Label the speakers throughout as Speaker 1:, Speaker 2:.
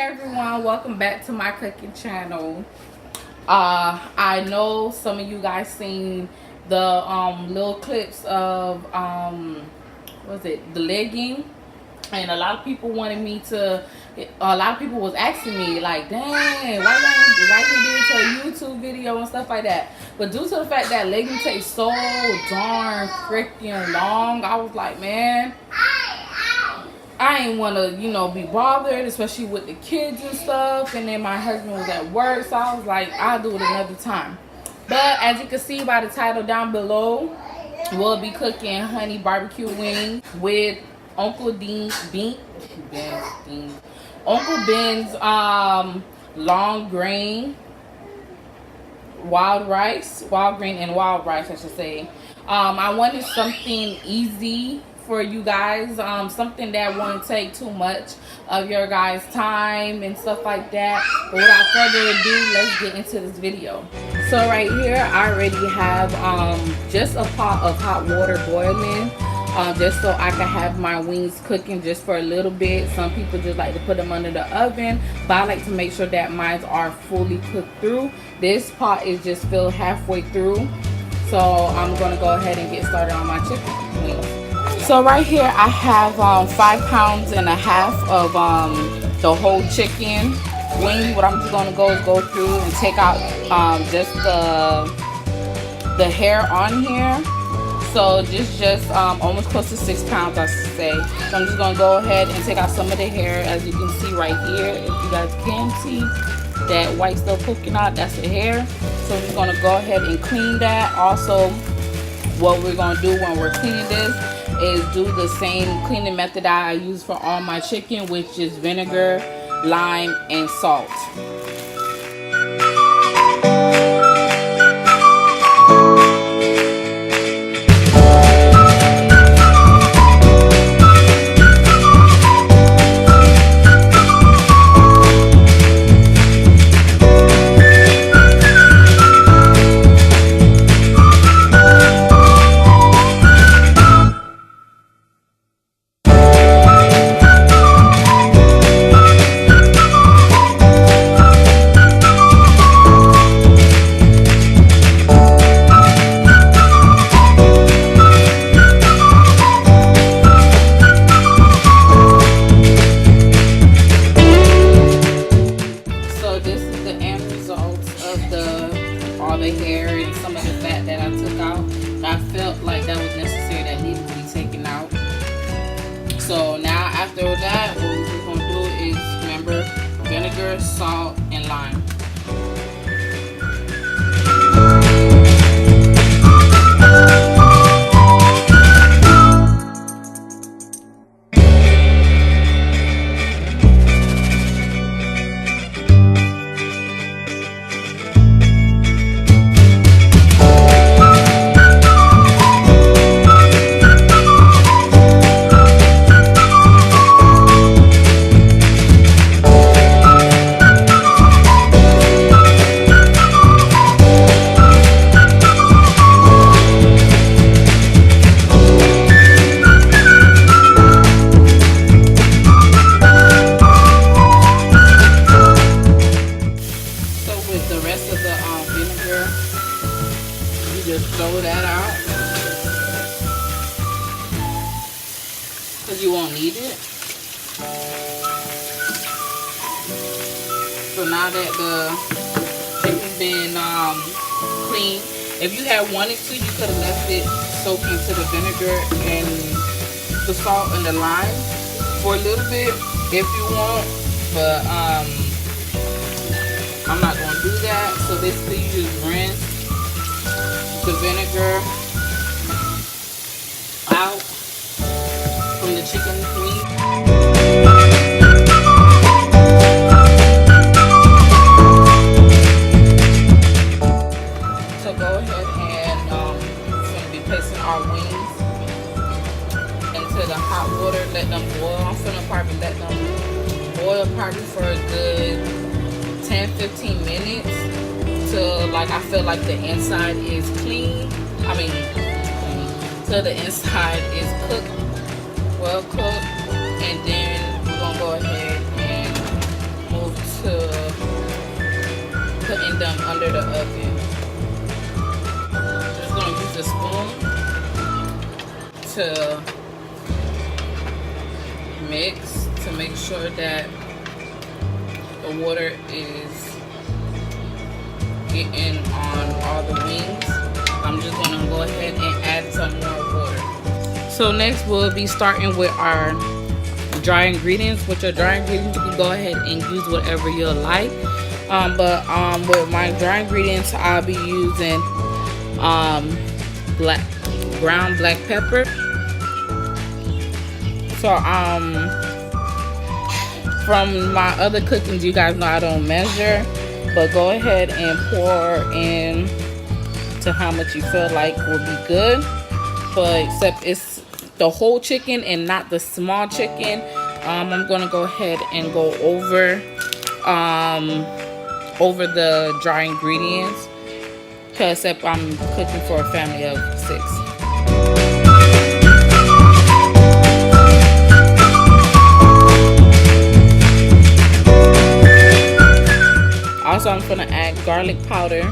Speaker 1: everyone, welcome back to my cooking channel. I know some of you guys seen the little clips of the legging, and a lot of people wanted me to. A lot of people was asking me like, dang, why you did it to a YouTube video and stuff like that. But due to the fact that legging takes so darn freaking long, I was like, man, I ain't want to, be bothered, especially with the kids and stuff. And then my husband was at work, so I was like, I'll do it another time. But as you can see by the title down below, we'll be cooking honey barbecue wings with Uncle Ben's long grain wild rice, I should say. I wanted something easy for you guys, something that won't take too much of your guys' time and stuff like that. But without further ado, let's get into this video. So right here I already have just a pot of hot water boiling, just so I can have my wings cooking just for a little bit. Some people just like to put them under the oven, but I like to make sure that mine are fully cooked through. This pot is just filled halfway through, so I'm gonna go ahead and get started on my chicken wings. So right here I have 5.5 pounds of the whole chicken wing. What I'm just gonna go through and take out just the hair on here. So just almost close to 6 pounds, I should say. So I'm just gonna go ahead and take out some of the hair. As you can see right here, if you guys can see that white stuff poking out, that's the hair. So I'm just gonna go ahead and clean that. Also, what we're gonna do when we're cleaning this is do the same cleaning method that I use for all my chicken, which is vinegar, lime, and salt. All the hair and some of the fat that I took out. I felt like that was necessary, that needed to be taken out. So now after that, what we're going to do is, remember, vinegar, salt, and lime. Throw that out because you won't need it. So now that the chicken's been clean, if you had wanted to, you could have left it soak into the vinegar and the salt and the lime for a little bit if you want, but I'm not going to do that. So basically you just rinse the vinegar out from the chicken wing. So go ahead and we're going to be placing our wings into the hot water, let them boil. I'm going to probably let them boil probably for a good 10-15 minutes. Till like I feel like the inside is clean. Till the inside is cooked, well cooked, and then we're gonna go ahead and under the oven. Just gonna use a spoon to mix to make sure that the water is getting on all the wings. I'm just gonna go ahead and add some more water. So next we'll be starting with our dry ingredients. With your dry ingredients, you can go ahead and use whatever you like. But with my dry ingredients, I'll be using ground black pepper. So from my other cookings, you guys know I don't measure, but go ahead and pour in to how much you feel like will be good. But except it's the whole chicken and not the small chicken, I'm gonna go ahead and go over the dry ingredients, because I'm cooking for a family of 6. Also, I'm gonna add garlic powder,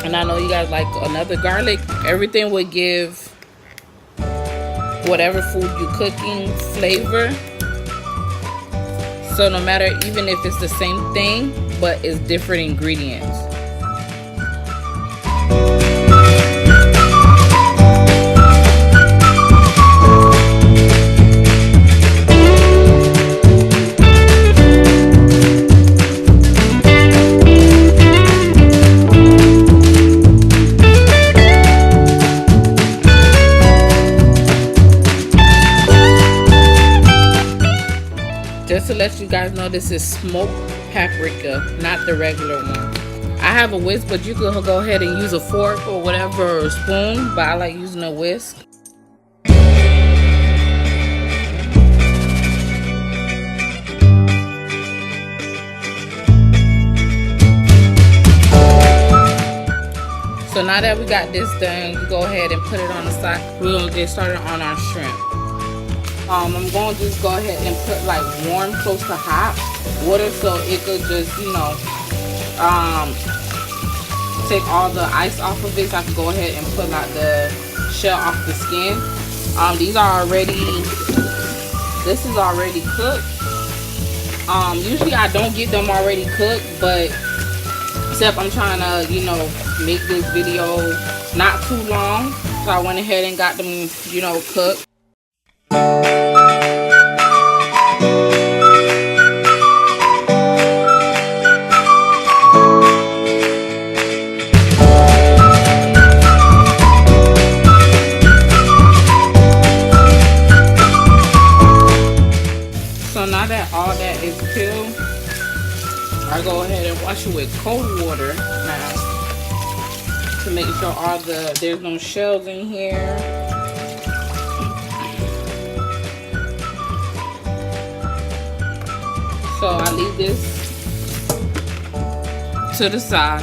Speaker 1: and I know you guys like another garlic. Everything would give whatever food you're cooking flavor. So no matter, even if it's the same thing, but it's different ingredients. Just to let you guys know, this is smoked paprika, not the regular one. I have a whisk, but you could go ahead and use a fork or whatever, or a spoon, but I like using a whisk. So now that we got this done, you go ahead and put it on the side. We're gonna get started on our shrimp. I'm going to just go ahead and put like warm, close to hot water, so it could just, you know, take all the ice off of it. So I can go ahead and pull out the shell off the skin. This is already cooked. Usually I don't get them already cooked, but except I'm trying to, you know, make this video not too long, so I went ahead and got them, you know, cooked. So now that all that is peeled, I go ahead and wash it with cold water now to make sure there's no shells in here. So I leave this to the side.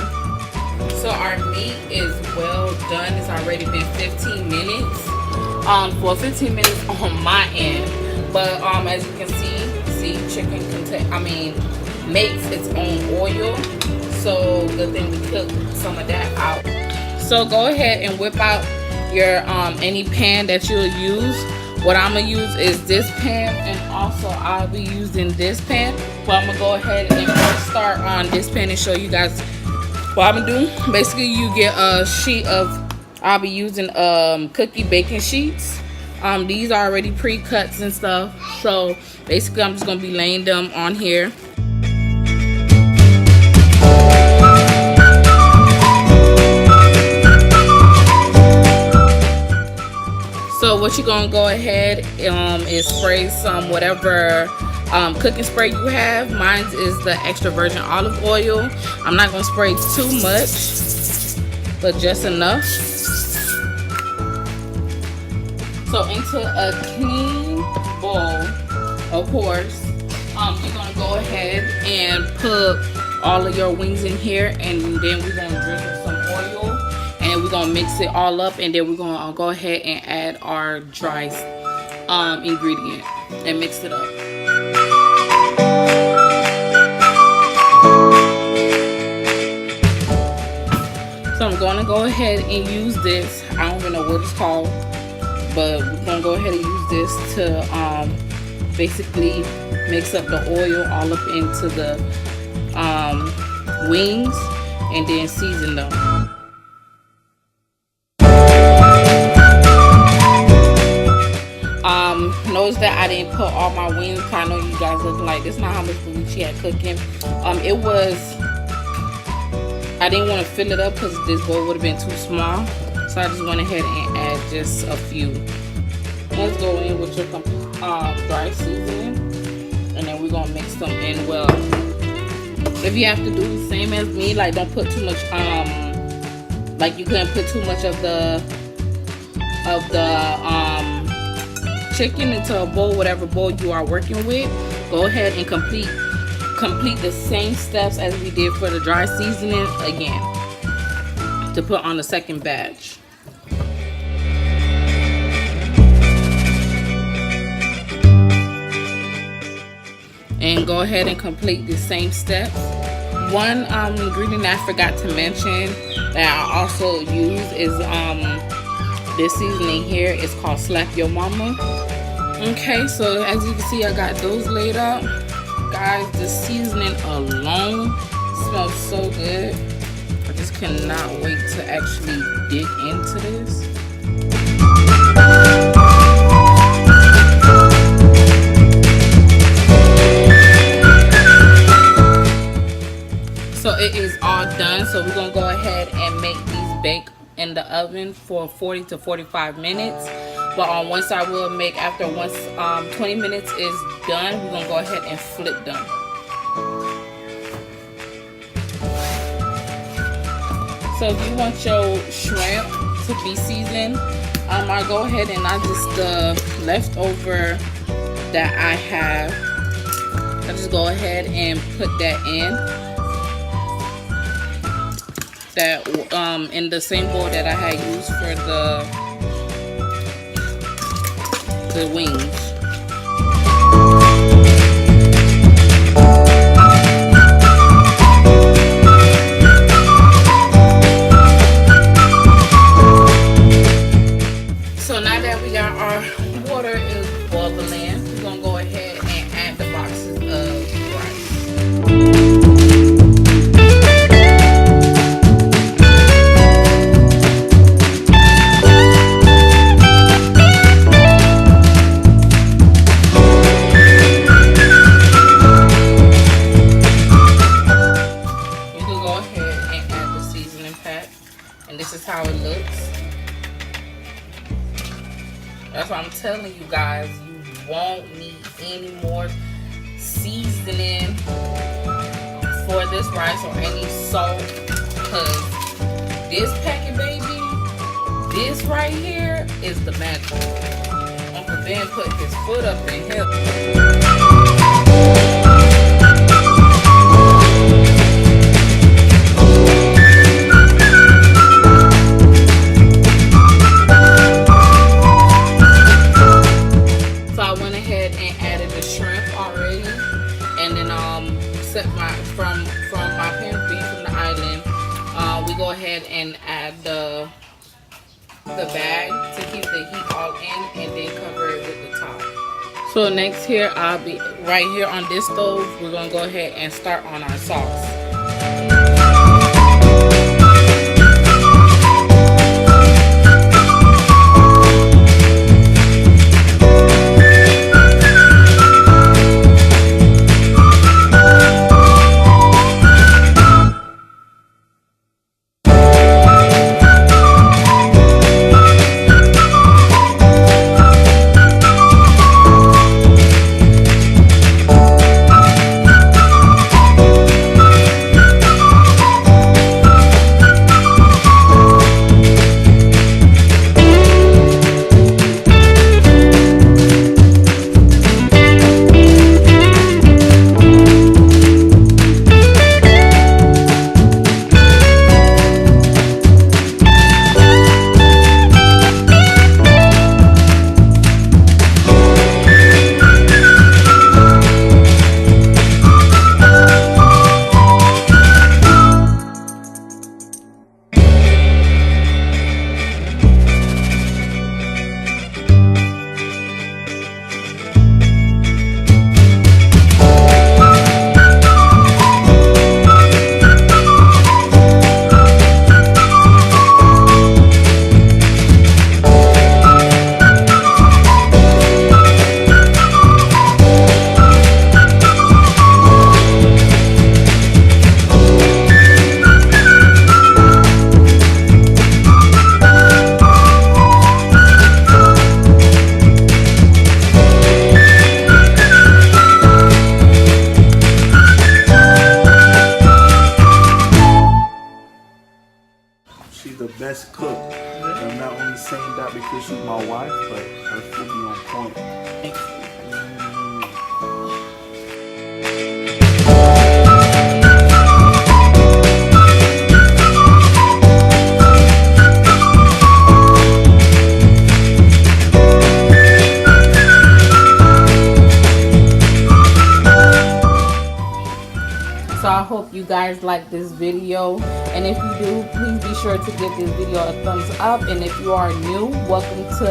Speaker 1: So our meat is well done. It's already been 15 minutes. For 15 minutes on my end. But as you can see, chicken makes its own oil. So good thing we cook some of that out. So go ahead and whip out your any pan that you'll use. What I'm gonna use is this pan, and also I'll be using this pan. But I'm gonna go ahead and first start on this pan and show you guys what I'm gonna do. Basically, you get a sheet of, I'll be using cookie baking sheets. These are already pre-cuts and stuff. So basically, I'm just gonna be laying them on here. So what you're gonna go ahead is spray some whatever cooking spray you have. Mine is the extra virgin olive oil. I'm not gonna spray too much, but just enough. So into a clean bowl, of course, you're gonna go ahead and put all of your wings in here, and then we're gonna drizzle some oil. And we're gonna mix it all up, and then we're gonna go ahead and add our dry ingredient and mix it up. ahead and use this. I don't even know what it's called, but we're gonna go ahead and use this to basically mix up the oil all up into the wings and then season them. Notice that I didn't put all my wings. I know you guys looking like this is not how much food she had cooking. It was, I didn't want to fill it up because this bowl would have been too small, so I just went ahead and add just a few. Let's go in with your dry seasoning, and then we're gonna mix them in well. If you have to do the same as me, like don't put too much, like you couldn't put too much of the chicken into a bowl, whatever bowl you are working with. Go ahead and complete the same steps as we did for the dry seasoning again to put on the second batch. And go ahead and complete the same steps. One ingredient I forgot to mention that I also use is this seasoning here is called Slap Your Mama. Okay, so as you can see, I got those laid up. Guys, the seasoning alone smells so good. I just cannot wait to actually dig into this. So it is all done. So we're gonna go ahead and make these bake in the oven for 40 to 45 minutes. But on one side we'll make after 20 minutes is done, we're gonna go ahead and flip them. So if you want your shrimp to be seasoned, I go ahead and I just the leftover that I have, I just go ahead and put that in. That in the same bowl that I had used for the wings. So now that we got our water is bubbling, we're gonna go ahead and add the boxes of rice. How it looks. That's what I'm telling you guys, you won't need any more seasoning for this rice or any salt, because this packet, baby, this right here is the magic. Uncle Ben put his foot up in here. From my pantry from the island, we go ahead and add the bag to keep the heat all in, and then cover it with the top. So next here, I'll be right here on this stove. We're gonna go ahead and start on our sauce.
Speaker 2: best cook. And I'm not only saying that because she's my wife, but her food be on point.
Speaker 1: So I hope you guys like this video, and if you do, please be sure to give this video a thumbs up. And if you are new, welcome to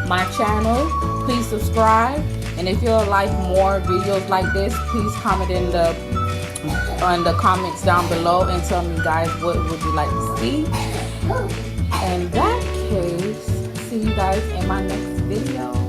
Speaker 1: my channel. Please subscribe, and if you'd like more videos like this, please comment in the comments down below and tell me guys what would you like to see. In that case, see you guys in my next video.